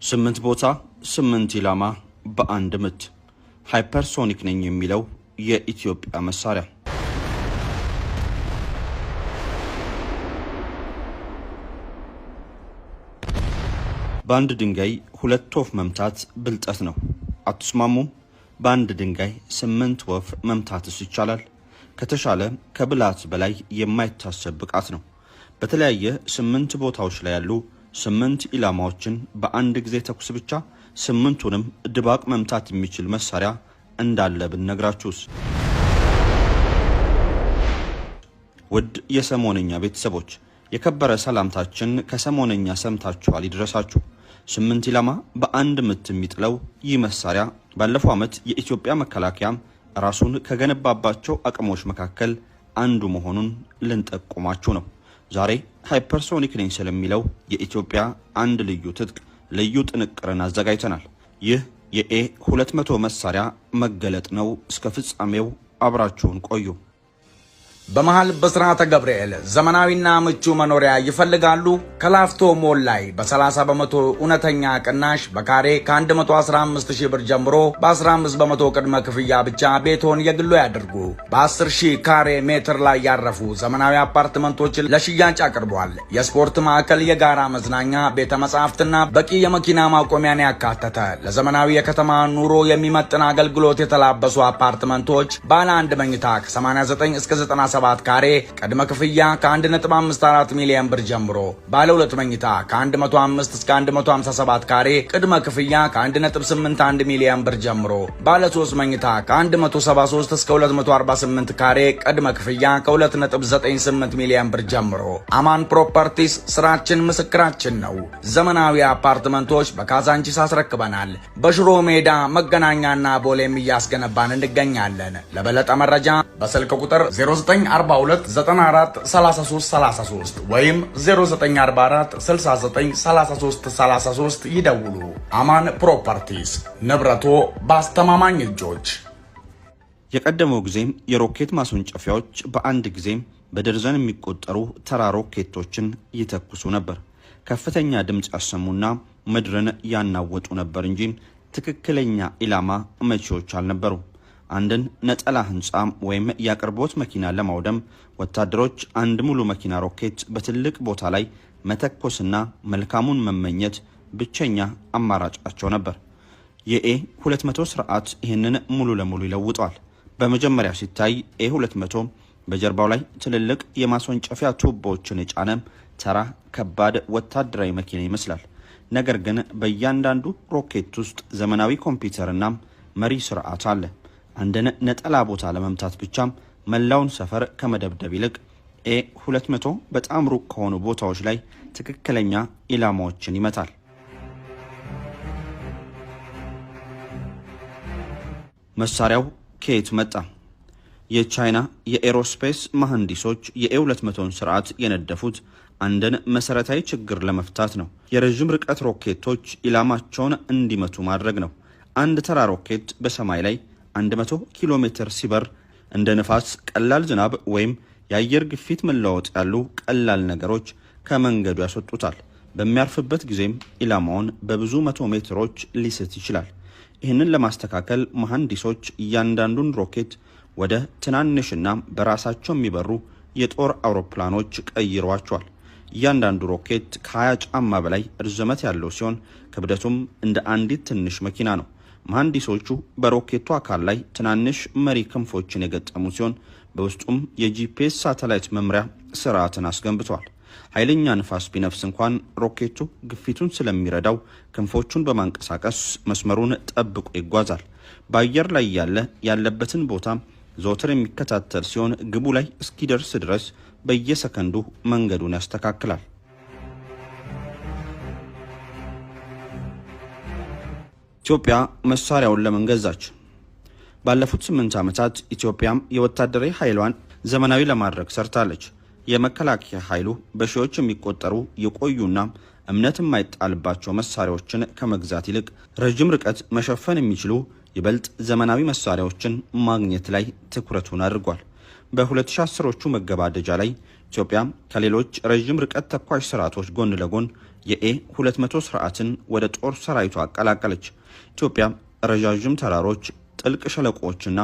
ስምንት ቦታ ስምንት ኢላማ በአንድ ምት ሃይፐርሶኒክ ነኝ የሚለው የኢትዮጵያ መሳሪያ በአንድ ድንጋይ ሁለት ወፍ መምታት ብልጠት ነው። አትስማሙም? በአንድ ድንጋይ ስምንት ወፍ መምታትስ ይቻላል? ከተሻለ ከብላት በላይ የማይታሰብ ብቃት ነው። በተለያየ ስምንት ቦታዎች ላይ ያሉ ስምንት ኢላማዎችን በአንድ ጊዜ ተኩስ ብቻ ስምንቱንም ድባቅ መምታት የሚችል መሳሪያ እንዳለ ብንነግራችሁስ? ውድ የሰሞነኛ ቤተሰቦች የከበረ ሰላምታችን ከሰሞነኛ ሰምታችኋል ይድረሳችሁ። ስምንት ኢላማ በአንድ ምት የሚጥለው ይህ መሳሪያ ባለፈው ዓመት የኢትዮጵያ መከላከያ ራሱን ከገነባባቸው አቅሞች መካከል አንዱ መሆኑን ልንጠቁማችሁ ነው። ዛሬ ሃይፐርሶኒክ ነኝ ስለሚለው የኢትዮጵያ አንድ ልዩ ትጥቅ ልዩ ጥንቅርን አዘጋጅተናል። ይህ የኤ200 መሳሪያ መገለጥ ነው። እስከ ፍጻሜው አብራችሁን ቆዩ። በመሃል በስራተ ገብርኤል ዘመናዊና ምቹ መኖሪያ ይፈልጋሉ? ከላፍቶ ሞል ላይ በ30 በመቶ እውነተኛ ቅናሽ በካሬ ከ115000 ብር ጀምሮ በ15 በመቶ ቅድመ ክፍያ ብቻ ቤቶን የግሎ ያድርጉ። በ10000 ካሬ ሜትር ላይ ያረፉ ዘመናዊ አፓርትመንቶችን ለሽያጭ አቅርቧል። የስፖርት ማዕከል፣ የጋራ መዝናኛ፣ ቤተ መጻሕፍትና በቂ የመኪና ማቆሚያን ያካተተ ለዘመናዊ የከተማ ኑሮ የሚመጥን አገልግሎት የተላበሱ አፓርትመንቶች ባለ አንድ መኝታ ከ89 እስከ 97 ካሬ ቅድመ ክፍያ ከ1.54 ሚሊዮን ብር ጀምሮ፣ ባለ ሁለት መኝታ ከ105 እስከ 157 ካሬ ቅድመ ክፍያ ከ1.81 ሚሊዮን ብር ጀምሮ፣ ባለ 3 መኝታ ከ173 እስከ 248 ካሬ ቅድመ ክፍያ ከ2.98 ሚሊዮን ብር ጀምሮ። አማን ፕሮፐርቲስ ስራችን ምስክራችን ነው። ዘመናዊ አፓርትመንቶች በካዛንቺስ አስረክበናል። በሽሮ ሜዳ መገናኛና ቦሌም እያስገነባን እንገኛለን። ለበለጠ መረጃ በስልክ ቁጥር 0942943333 ወይም 0944693333 ይደውሉ። አማን ፕሮፐርቲስ፣ ንብረቶ በአስተማማኝ እጆች። የቀደመው ጊዜም የሮኬት ማስወንጨፊያዎች በአንድ ጊዜም በደርዘን የሚቆጠሩ ተራ ሮኬቶችን ይተኩሱ ነበር። ከፍተኛ ድምፅ ያሰሙና ምድርን ያናወጡ ነበር እንጂ ትክክለኛ ኢላማ መቺዎች አልነበሩ። አንድን ነጠላ ህንጻ ወይም የአቅርቦት መኪና ለማውደም ወታደሮች አንድ ሙሉ መኪና ሮኬት በትልቅ ቦታ ላይ መተኮስና መልካሙን መመኘት ብቸኛ አማራጫቸው ነበር። የኤ200 ስርዓት ይህንን ሙሉ ለሙሉ ይለውጧል። በመጀመሪያ ሲታይ ኤ200 በጀርባው ላይ ትልልቅ የማስወንጨፊያ ቱቦዎችን የጫነ ተራ ከባድ ወታደራዊ መኪና ይመስላል። ነገር ግን በእያንዳንዱ ሮኬት ውስጥ ዘመናዊ ኮምፒውተርና መሪ ስርዓት አለ። አንድን ነጠላ ቦታ ለመምታት ብቻም መላውን ሰፈር ከመደብደብ ይልቅ ኤ200 በጣም ሩቅ ከሆኑ ቦታዎች ላይ ትክክለኛ ኢላማዎችን ይመታል። መሳሪያው ከየት መጣ? የቻይና የኤሮስፔስ መሐንዲሶች የኤ200ን ስርዓት የነደፉት አንድን መሰረታዊ ችግር ለመፍታት ነው። የረዥም ርቀት ሮኬቶች ኢላማቸውን እንዲመቱ ማድረግ ነው። አንድ ተራ ሮኬት በሰማይ ላይ 100 ኪሎ ሜትር ሲበር እንደ ንፋስ፣ ቀላል ዝናብ ወይም የአየር ግፊት መለዋወጥ ያሉ ቀላል ነገሮች ከመንገዱ ያስወጡታል። በሚያርፍበት ጊዜም ኢላማውን በብዙ መቶ ሜትሮች ሊስት ይችላል። ይህንን ለማስተካከል መሐንዲሶች እያንዳንዱን ሮኬት ወደ ትናንሽና በራሳቸው የሚበሩ የጦር አውሮፕላኖች ቀይረዋቸዋል። እያንዳንዱ ሮኬት ከ20 ጫማ በላይ ርዝመት ያለው ሲሆን ክብደቱም እንደ አንዲት ትንሽ መኪና ነው። መሐንዲሶቹ በሮኬቱ አካል ላይ ትናንሽ መሪ ክንፎችን የገጠሙ ሲሆን በውስጡም የጂፒኤስ ሳተላይት መምሪያ ስርዓትን አስገንብተዋል። ኃይለኛ ንፋስ ቢነፍስ እንኳን ሮኬቱ ግፊቱን ስለሚረዳው ክንፎቹን በማንቀሳቀስ መስመሩን ጠብቆ ይጓዛል። በአየር ላይ ያለበትን ቦታ ዘወትር የሚከታተል ሲሆን ግቡ ላይ እስኪደርስ ድረስ በየሰከንዱ መንገዱን ያስተካክላል። ኢትዮጵያ መሳሪያውን ለምን ገዛች? ባለፉት 8 ዓመታት ኢትዮጵያም የወታደራዊ ኃይሏን ዘመናዊ ለማድረግ ሰርታለች። የመከላከያ ኃይሉ በሺዎች የሚቆጠሩ የቆዩና እምነት የማይጣልባቸው መሳሪያዎችን ከመግዛት ይልቅ ረጅም ርቀት መሸፈን የሚችሉ ይበልጥ ዘመናዊ መሳሪያዎችን ማግኘት ላይ ትኩረቱን አድርጓል። በ2010ዎቹ መገባደጃ ላይ ኢትዮጵያ ከሌሎች ረጅም ርቀት ተኳሽ ስርዓቶች ጎን ለጎን የኤ200 ስርዓትን ወደ ጦር ሰራዊቷ አቀላቀለች። ኢትዮጵያ ረዣዥም ተራሮች፣ ጥልቅ ሸለቆዎችና